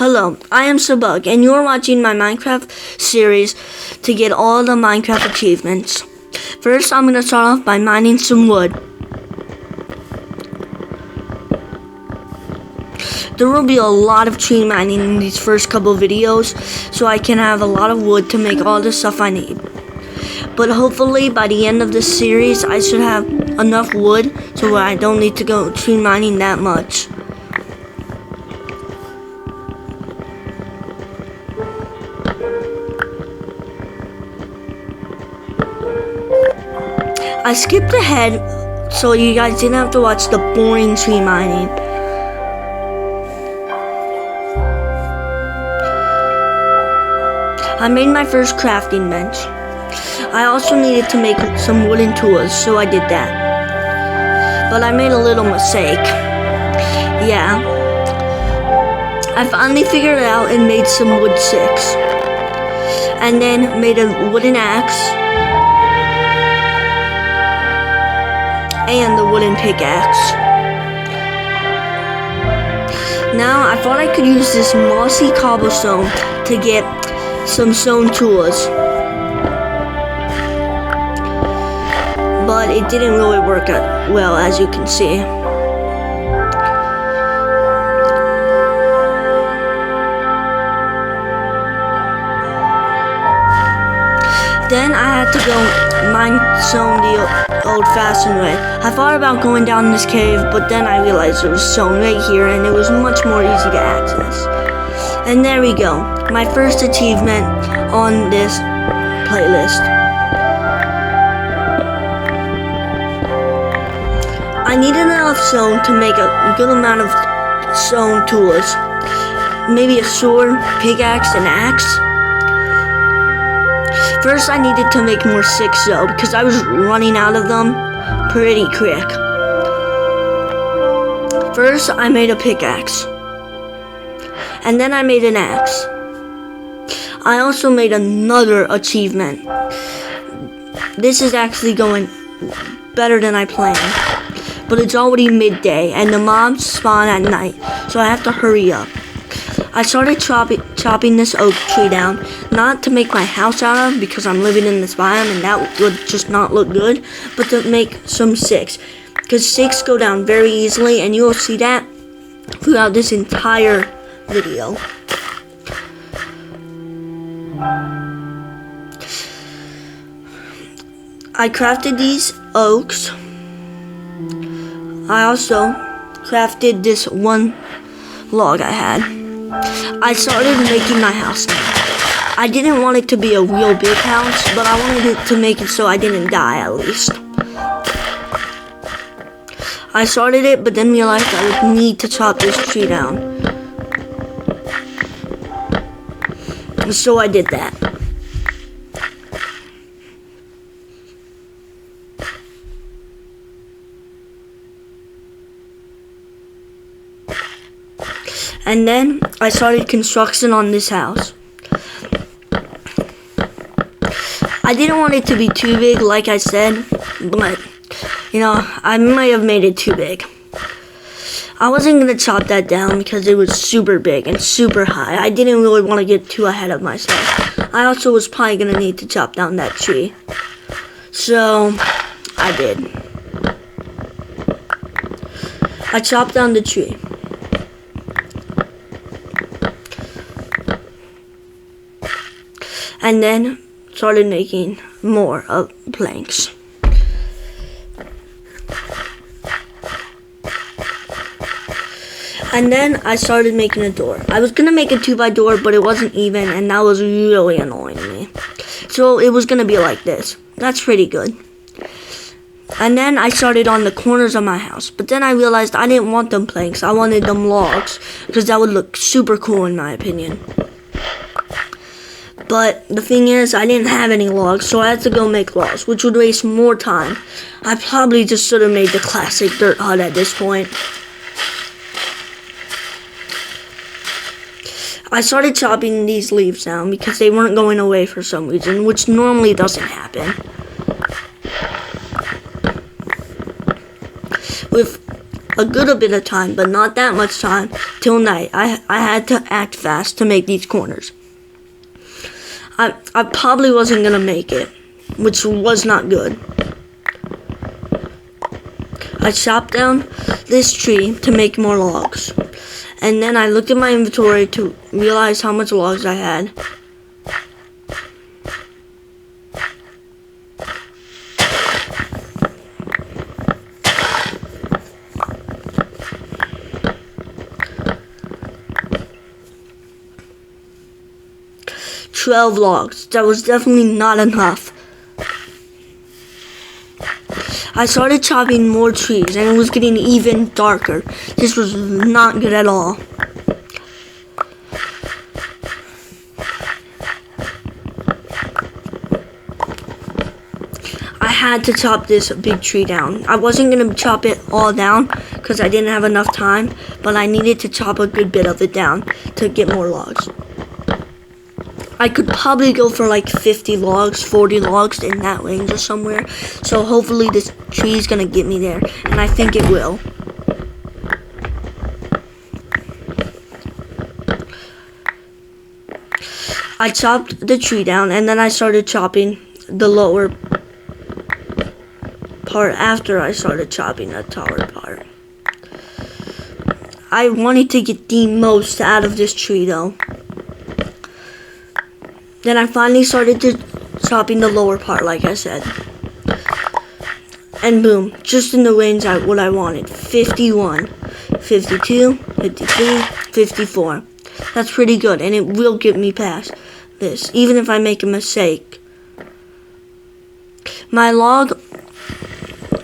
Hello, I am Sabug, and you're watching my Minecraft series to get all the Minecraft achievements. First, I'm going to start off by mining some wood. There will be a lot of tree mining in these first couple videos, so I can have a lot of wood to make all the stuff I need. But hopefully, by the end of this series, I should have enough wood so I don't need to go tree mining that much. I skipped ahead so you guys didn't have to watch the boring tree mining. I made my first crafting bench. I also needed to make some wooden tools, so I did that. But I made a little mistake. Yeah. I finally figured it out and made some wood sticks. And then made a wooden axe. And the wooden pickaxe. Now I thought I could use this mossy cobblestone to get some stone tools, but it didn't really work out well, as you can see. Then I had to go mine stone the old-fashioned way. I thought about going down this cave, but then I realized there was stone right here, and it was much more easy to access. And there we go, my first achievement on this playlist. I needed enough stone to make a good amount of stone tools. Maybe a sword, pickaxe, and axe. First, I needed to make more sticks though, because I was running out of them pretty quick. First, I made a pickaxe. And then I made an axe. I also made another achievement. This is actually going better than I planned. But it's already midday, and the mobs spawn at night, so I have to hurry up. I started chopping this oak tree down, not to make my house out of, because I'm living in this biome and that would just not look good, but to make some sticks, because sticks go down very easily, and you will see that throughout this entire video. I crafted these oaks. I also crafted this one log I had. I started making my house now. I didn't want it to be a real big house, but I wanted it to make it so I didn't die at least. I started it, but then realized I would need to chop this tree down. So I did that. And then I started construction on this house. I didn't want it to be too big, like I said, but, I might have made it too big. I wasn't going to chop that down because it was super big and super high. I didn't really want to get too ahead of myself. I also was probably going to need to chop down that tree. So, I did. I chopped down the tree. And then started making more of planks. And then I started making a door. I was gonna make a 2x door, but it wasn't even, and that was really annoying me. So it was gonna be like this. That's pretty good. And then I started on the corners of my house. But then I realized I didn't want them planks. I wanted them logs, because that would look super cool in my opinion. But the thing is, I didn't have any logs, so I had to go make logs, which would waste more time. I probably just should have made the classic dirt hut at this point. I started chopping these leaves down because they weren't going away for some reason, which normally doesn't happen. With a good bit of time, but not that much time, till night. I had to act fast to make these corners. I probably wasn't going to make it, which was not good. I chopped down this tree to make more logs. And then I looked at my inventory to realize how much logs I had. $12 logs. That was definitely not enough. I started chopping more trees and it was getting even darker. This was not good at all. I had to chop this big tree down. I wasn't going to chop it all down because I didn't have enough time, but I needed to chop a good bit of it down to get more logs. I could probably go for like 50 logs, 40 logs in that range or somewhere. So hopefully this tree is going to get me there. And I think it will. I chopped the tree down and then I started chopping the lower part after I started chopping the taller part. I wanted to get the most out of this tree though. Then I finally started chopping the lower part, like I said. And boom, just in the range of what I wanted. 51, 52, 53, 54. That's pretty good, and it will get me past this, even if I make a mistake. My logs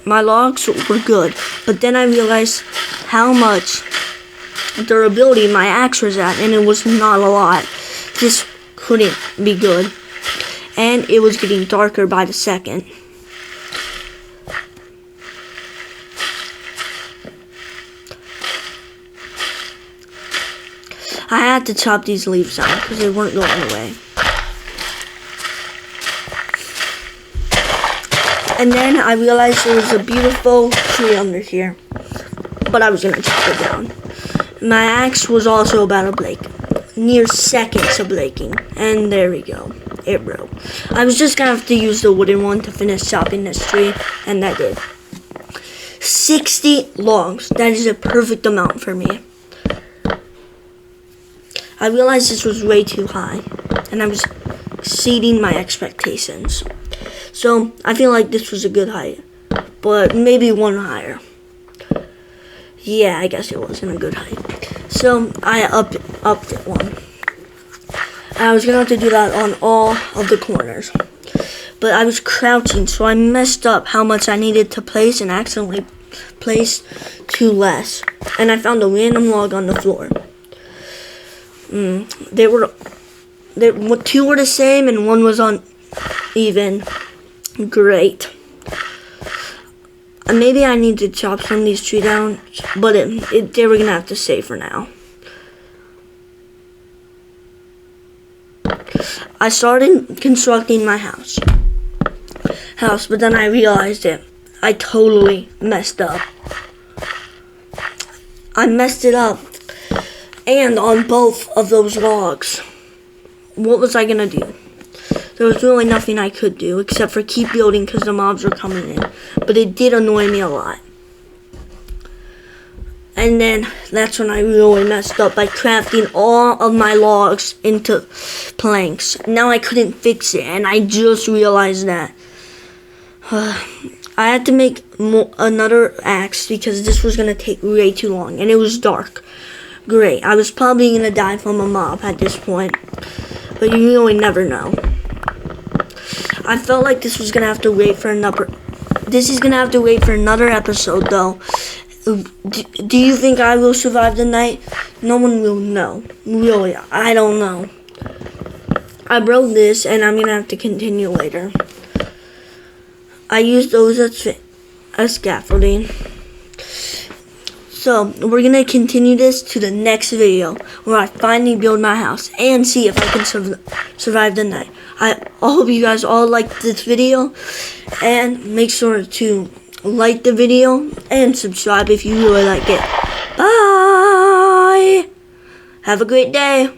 were good, but then I realized how much durability my axe was at, and it was not a lot. This couldn't be good, and it was getting darker by the second. I had to chop these leaves down because they weren't going away. And then I realized there was a beautiful tree under here, but I was gonna chop it down. My axe was also about to break. Near seconds of breaking, and there we go, it broke. I was just gonna have to use the wooden one to finish chopping this tree, and I did. 60 logs, that is a perfect amount for me. I realized this was way too high, and I was exceeding my expectations. So I feel like this was a good height, but maybe one higher. Yeah, I guess it wasn't a good height. So I upped it one. I was gonna have to do that on all of the corners. But I was crouching, so I messed up how much I needed to place and accidentally placed too less. And I found a random log on the floor. Two were the same and one was uneven. Great. Maybe I need to chop some of these trees down, but they were gonna have to stay for now. I started constructing my house, but then I realized I totally messed up. I messed it up, and on both of those logs. What was I gonna do? There was really nothing I could do except for keep building because the mobs were coming in. But it did annoy me a lot. And then that's when I really messed up by crafting all of my logs into planks. Now I couldn't fix it, and I just realized that. I had to make another axe because this was going to take way too long, and it was dark. Great. I was probably going to die from a mob at this point, but you really never know. I felt like this was going to have to wait for another... This is going to have to wait for another episode, though. Do you think I will survive the night? No one will know. Really, I don't know. I broke this, and I'm going to have to continue later. I used those as scaffolding. So, we're going to continue this to the next video, where I finally build my house, and see if I can survive the night. I hope you guys all liked this video, and make sure to like the video, and subscribe if you really like it. Bye! Have a great day.